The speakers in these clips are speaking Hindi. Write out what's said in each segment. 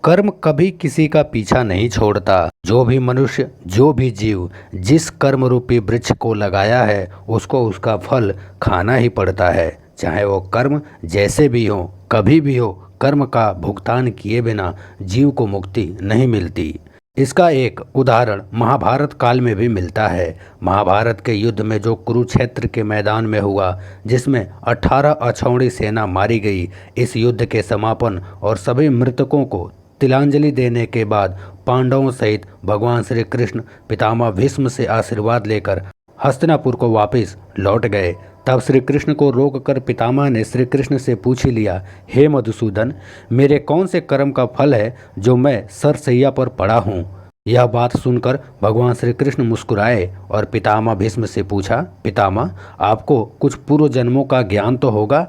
कर्म कभी किसी का पीछा नहीं छोड़ता। जो भी मनुष्य, जो भी जीव जिस कर्म रूपी वृक्ष को लगाया है उसको उसका फल खाना ही पड़ता है। चाहे वो कर्म जैसे भी हो, कभी भी हो, कर्म का भुगतान किए बिना जीव को मुक्ति नहीं मिलती। इसका एक उदाहरण महाभारत काल में भी मिलता है। महाभारत के युद्ध में जो कुरुक्षेत्र के मैदान में हुआ, जिसमें 18 अक्षौहिणी सेना मारी गई, इस युद्ध के समापन और सभी मृतकों को तिलांजलि देने के बाद पांडवों सहित भगवान श्री कृष्ण पितामह भीष्म से आशीर्वाद लेकर हस्तिनापुर को वापस लौट गए। तब श्री कृष्ण को रोककर पितामह ने श्री कृष्ण से पूछ लिया, हे मधुसूदन, मेरे कौन से कर्म का फल है जो मैं सरसैया पर पड़ा हूँ। यह बात सुनकर भगवान श्री कृष्ण मुस्कुराए और पितामह भीष्म से पूछा, पितामह, आपको कुछ पूर्व जन्मों का ज्ञान तो होगा।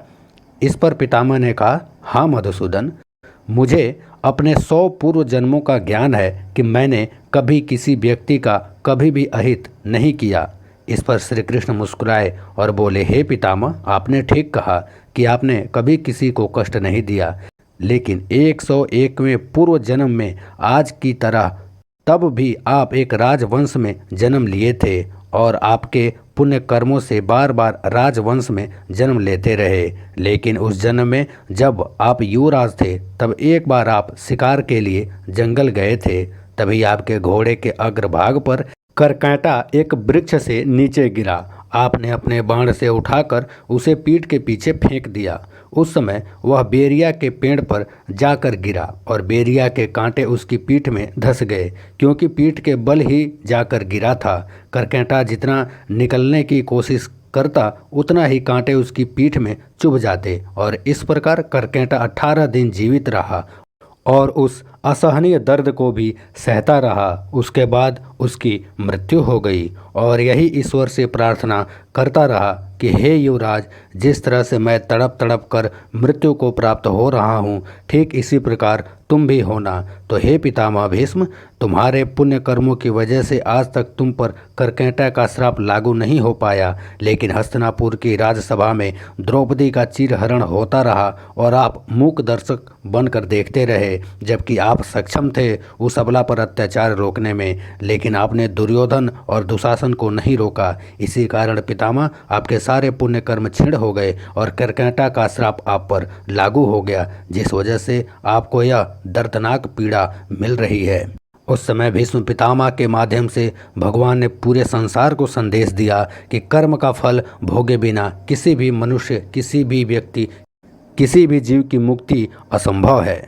इस पर पितामह ने कहा, हाँ मधुसूदन, मुझे अपने 100 पूर्व जन्मों का ज्ञान है कि मैंने कभी किसी व्यक्ति का कभी भी अहित नहीं किया। इस पर श्री कृष्ण मुस्कुराए और बोले, हे पितामह, आपने ठीक कहा कि आपने कभी किसी को कष्ट नहीं दिया, लेकिन 101वें पूर्व जन्म में आज की तरह तब भी आप एक राजवंश में जन्म लिए थे और आपके पुण्य कर्मों से बार बार राजवंश में जन्म लेते रहे। लेकिन उस जन्म में जब आप युवराज थे तब एक बार आप शिकार के लिए जंगल गए थे। तभी आपके घोड़े के अग्रभाग पर करकैंटा एक वृक्ष से नीचे गिरा। आपने अपने बाण से उठाकर उसे पीठ के पीछे फेंक दिया। उस समय वह बेरिया के पेड़ पर जाकर गिरा और बेरिया के कांटे उसकी पीठ में धंस गए, क्योंकि पीठ के बल ही जाकर गिरा था। करकैंटा जितना निकलने की कोशिश करता उतना ही कांटे उसकी पीठ में चुभ जाते और इस प्रकार करकैंटा 18 दिन जीवित रहा और उस असहनीय दर्द को भी सहता रहा। उसके बाद उसकी मृत्यु हो गई और यही ईश्वर से प्रार्थना करता रहा कि हे युवराज, जिस तरह से मैं तड़प तड़प कर मृत्यु को प्राप्त हो रहा हूँ, ठीक इसी प्रकार तुम भी होना। तो हे पितामह भीष्म, तुम्हारे पुण्य कर्मों की वजह से आज तक तुम पर करकैंटा का श्राप लागू नहीं हो पाया, लेकिन हस्तिनापुर की राजसभा में द्रौपदी का चीरहरण होता रहा और आप मूक दर्शक बनकर देखते रहे, जबकि आप सक्षम थे उस अबला पर अत्याचार रोकने में, लेकिन आपने दुर्योधन और दुशासन को नहीं रोका। इसी कारण पितामह, आपके सारे पुण्य कर्म क्षीण हो गए और करकैंटा का श्राप आप पर लागू हो गया, जिस वजह से आपको यह दर्दनाक पीड़ा मिल रही है। उस समय भीष्म पितामह के माध्यम से भगवान ने पूरे संसार को संदेश दिया कि कर्म का फल भोगे बिना किसी भी मनुष्य, किसी भी व्यक्ति, किसी भी जीव की मुक्ति असंभव है।